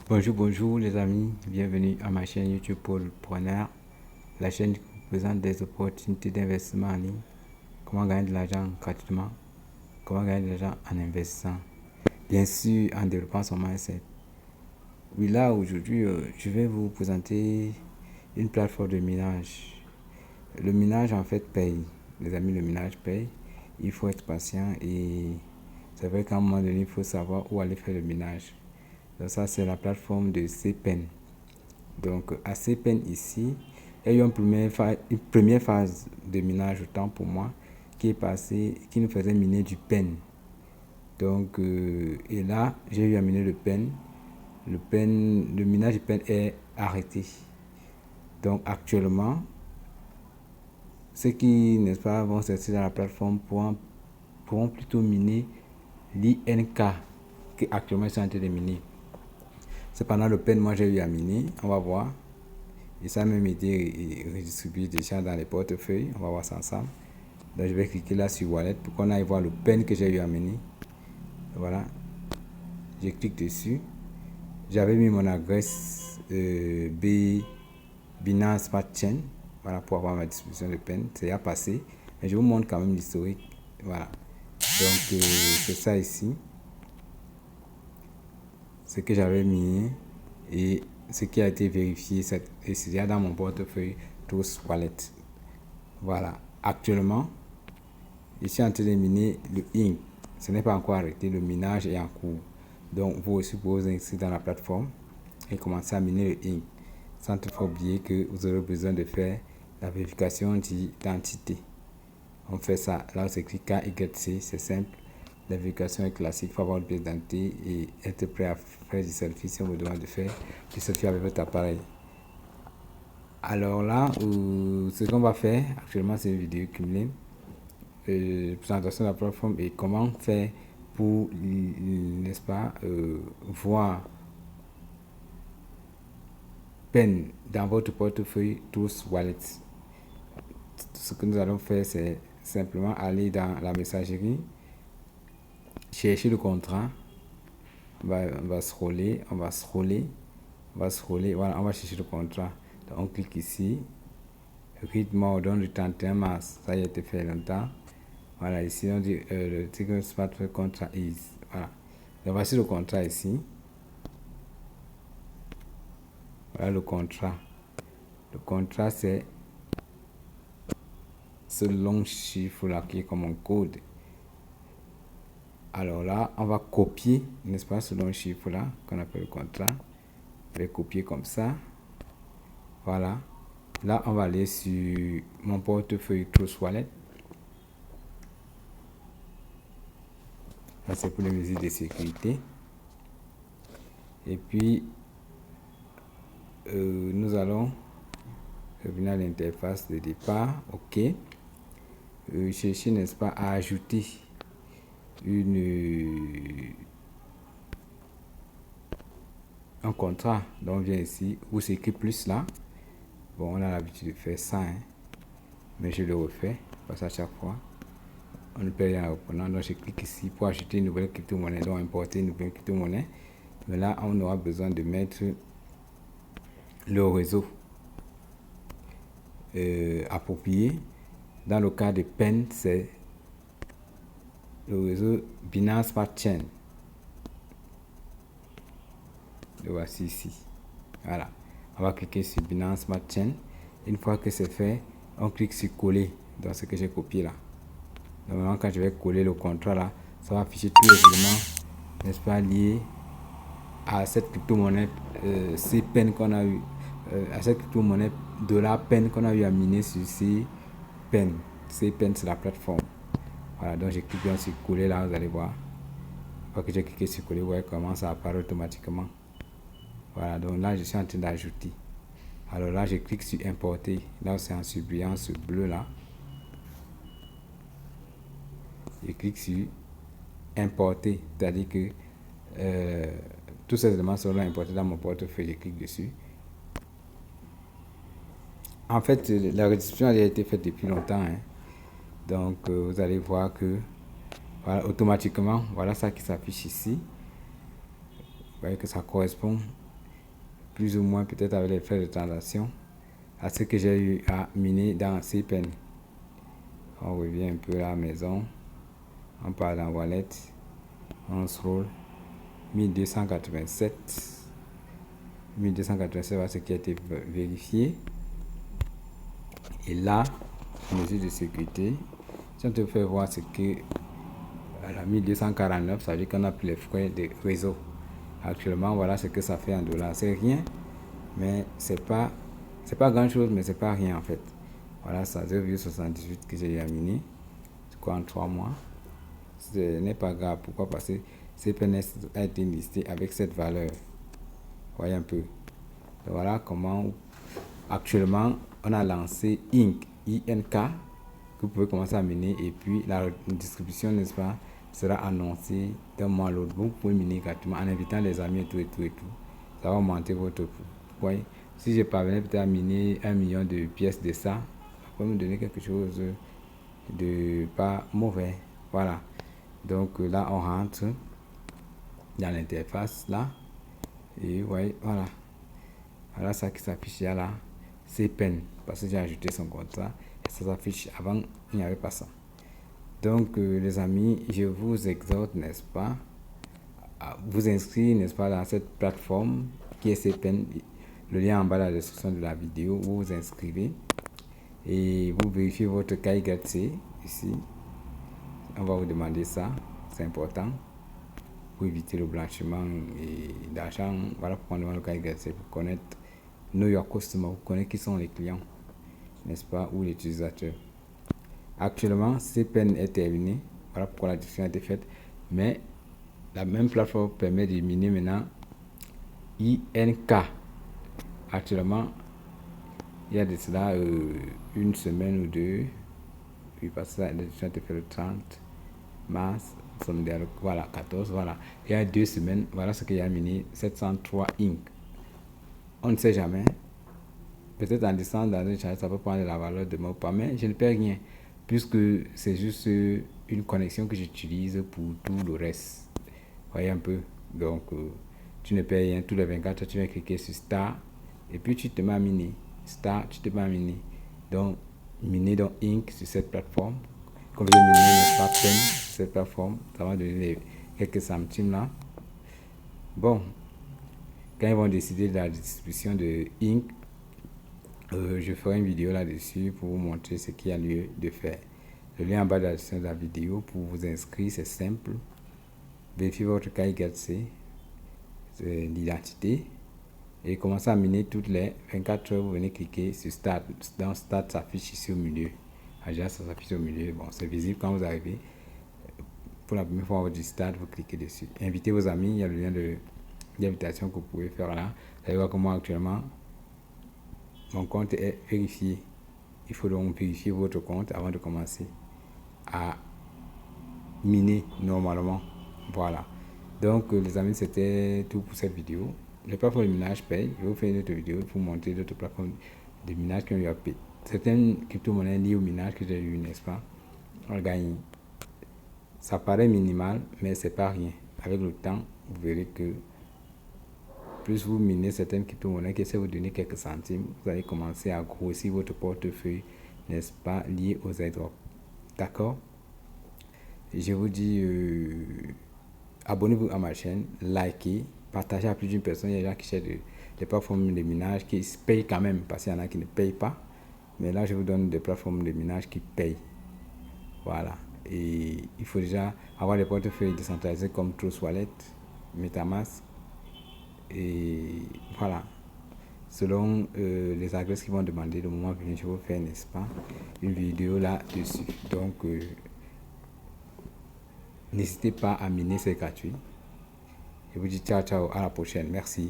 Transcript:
Bonjour les amis, bienvenue à ma chaîne YouTube Paul Preneur, la chaîne qui vous présente des opportunités d'investissement en ligne, comment gagner de l'argent gratuitement, comment gagner de l'argent en investissant, bien sûr en développant son mindset. Oui, là aujourd'hui, je vais vous présenter une plateforme de minage. Le minage en fait paye, les amis, le minage paye, il faut être patient et c'est vrai qu'à un moment donné, il faut savoir où aller faire le minage. Donc ça, c'est la plateforme de CPEN. Donc à CPEN ici, il y a eu une première phase de minage autant pour moi qui est passée, qui nous faisait miner du PEN. Donc et là, j'ai eu à miner le PEN. Le minage du PEN est arrêté. Donc actuellement, ceux qui, n'est-ce pas, vont sortir dans la plateforme pourront plutôt miner l'INK qui actuellement ils sont en train de miner. Cependant, le PEN, moi j'ai eu à miner. On va voir. Et ça même été redistribué déjà dans les portefeuilles. On va voir ça ensemble. Donc je vais cliquer là sur Wallet pour qu'on aille voir le PEN que j'ai eu à miner. Voilà. Je clique dessus. J'avais mis mon adresse Binance Smart Chain. Voilà, pour avoir ma distribution de PEN. C'est à passer. Mais je vous montre quand même l'historique. Voilà. Donc c'est ça ici. Ce que j'avais mis et ce qui a été vérifié, c'est déjà dans mon portefeuille Trust Wallet. Voilà. Actuellement, je suis en train de miner le INC. Ce n'est pas encore arrêté, le minage est en cours. Donc, vous aussi pouvez vous inscrire dans la plateforme et commencer à miner le INC. Sans toutefois oublier que vous aurez besoin de faire la vérification d'identité. On fait ça. Là, on s'écrit KYC, c'est simple. La vérification est classique, il faut avoir une pièce d'identité et être prêt à faire du selfie si on vous demande de faire du selfie avec votre appareil. Alors là, ce qu'on va faire actuellement, c'est une vidéo cumulée, présentation de la plateforme et comment faire pour, n'est-ce pas, voir PEN dans votre portefeuille Trust Wallet. Ce que nous allons faire, c'est simplement aller dans la messagerie, chercher le contrat, on va scroller, voilà, on va chercher le contrat. Donc on clique ici, rythme ordonne du 31 mars, ça y a été fait longtemps. Voilà, ici on dit le ticket smart contract is. Voilà, donc voici le contrat ici. Voilà le contrat. Le contrat, c'est ce long chiffre là qui est comme un code. Alors là, on va copier, n'est-ce pas, ce long chiffre là qu'on appelle le contrat. Je vais copier comme ça. Voilà. Là, on va aller sur mon portefeuille Trust Wallet. Là, c'est pour les mesures de sécurité. Et puis, nous allons revenir à l'interface de départ. OK. Chercher, n'est-ce pas, à ajouter un contrat. Donc, on vient ici où c'est écrit plus là. Bon, on a l'habitude de faire ça, hein, mais je le refais parce à chaque fois. On ne peut rien en reprenant. Donc, je clique ici pour ajouter une nouvelle crypto-monnaie, donc importer une nouvelle crypto-monnaie. Mais là, on aura besoin de mettre le réseau approprié. Dans le cas de PEN, c'est le réseau Binance Smart Chain. Le voici ici. Voilà. On va cliquer sur Binance Smart Chain. Une fois que c'est fait, on clique sur coller dans ce que j'ai copié là. Donc maintenant, quand je vais coller le contrat là, ça va afficher tous les éléments, n'est-ce pas, liés à cette crypto-monnaie CPEN qu'on a eu, à cette crypto-monnaie de la PEN qu'on a eu à miner sur CPEN. CPEN, c'est la plateforme. Voilà, donc j'ai cliqué sur coller là, vous allez voir. Une fois que j'ai cliqué sur coller, vous voyez comment ça apparaît automatiquement. Voilà, donc là, je suis en train d'ajouter. Alors là, je clique sur importer. Là, c'est en surbrillant ce bleu là. Je clique sur importer, c'est-à-dire que tous ces éléments seront importés dans mon portefeuille. Je clique dessus. En fait, la redistribution a été faite depuis longtemps, hein. Donc vous allez voir que voilà, automatiquement, voilà ça qui s'affiche ici. Vous voyez que ça correspond plus ou moins peut-être avec les frais de transaction, à ce que j'ai eu à miner dans CPEN. On revient un peu à la maison, on part dans Wallet, on scroll 1287, voilà ce qui a été vérifié. Et là, mesure de sécurité, si on te fait voir ce que à la 1249, ça veut dire qu'on a pris les frais de réseau. Actuellement, voilà ce que ça fait en dollars. C'est rien, mais c'est pas grand chose, mais c'est pas rien en fait. Voilà, ça 0,78 que j'ai miné. C'est quoi en 3 mois? Ce n'est pas grave. Pourquoi? Parce que CPNS a été listé avec cette valeur. Voyez un peu. Donc voilà comment actuellement on a lancé INK que vous pouvez commencer à miner, et puis la distribution, n'est-ce pas, sera annoncée d'un mois à l'autre. Vous pouvez miner gratuitement en invitant les amis et tout. Ça va augmenter votre coût. Vous voyez, si je parvenais peut-être à miner 1 million de pièces de ça, ça peut me donner quelque chose de pas mauvais. Voilà. Donc là on rentre dans l'interface là, et ouais, voilà ça qui s'affiche là, c'est peine parce que j'ai ajouté son contrat et ça s'affiche. Avant il n'y avait pas ça. Donc les amis, je vous exhorte, n'est-ce pas, à vous inscrire, n'est-ce pas, dans cette plateforme qui est CPEN. Le lien en bas dans la description de la vidéo, vous vous inscrivez et vous vérifiez votre KYC ici. On va vous demander ça, c'est important pour éviter le blanchiment d'argent. Voilà pourquoi on demande le KYC, pour connaître Know Your Customer, pour connaître qui sont les clients, n'est-ce pas, ou les utilisateurs. Actuellement, CPEN est terminé. Voilà pourquoi la diffusion a été faite. Mais la même plateforme permet de miner maintenant INK. Actuellement, il y a de cela une semaine ou deux. Oui, parce que la diffusion a été faite le 30 mars. Voilà, 14. Voilà. Il y a 2 semaines, voilà ce qu'il y a miné, 703 INK. On ne sait jamais. Peut-être en descendant dans une charge, ça peut prendre la valeur de mon pas, mais je ne perds rien, puisque c'est juste une connexion que j'utilise pour tout le reste. Voyez un peu. Donc, tu ne perds rien. Tous les 24 heures, tu vas cliquer sur Star, et puis tu te mets à miner. Star, tu te mets à miner. Donc, miner dans Inc. sur cette plateforme. Comme je miner pas peine sur cette plateforme, ça va donner quelques centimes là. Bon, quand ils vont décider de la distribution de Inc., je ferai une vidéo là-dessus pour vous montrer ce qu'il y a lieu de faire. Le lien en bas de la description de la vidéo pour vous inscrire, c'est simple. Vérifiez votre KYC, l'identité, et commencez à miner toutes les 24 heures. Vous venez cliquer sur Start. Dans Start, ça s'affiche ici au milieu. Déjà, ça s'affiche au milieu. Bon, c'est visible quand vous arrivez. Pour la première fois, votre Start, vous cliquez dessus. Invitez vos amis. Il y a le lien d'invitation que vous pouvez faire là. Vous allez voir comment actuellement mon compte est vérifié. Il faut donc vérifier votre compte avant de commencer à miner normalement. Voilà. Donc les amis, c'était tout pour cette vidéo. Les plateformes de minage payent. Je vais vous faire une autre vidéo pour montrer d'autres plateformes de minage qui ont eu à payer. Certaines crypto-monnaies liées au minage que j'ai eu, n'est-ce pas, on gagne. Ça paraît minimal, mais c'est pas rien. Avec le temps, vous verrez que plus vous minez certaines crypto-monnaies qui essaient de vous donner quelques centimes, vous allez commencer à grossir votre portefeuille, n'est-ce pas, lié aux airdrops. D'accord? Je vous dis, abonnez-vous à ma chaîne, likez, partagez à plus d'une personne. Il y a des gens qui cherchent des plateformes de minage qui payent quand même, parce qu'il y en a qui ne payent pas. Mais là, je vous donne des plateformes de minage qui payent. Voilà. Et il faut déjà avoir des portefeuilles décentralisés comme Trust Wallet, MetaMask. Et voilà, selon les adresses qui vont demander, le moment venu, je vais vous faire, n'est-ce pas, une vidéo là-dessus. Donc, n'hésitez pas à miner, c'est gratuit. Je vous dis ciao, ciao, à la prochaine. Merci.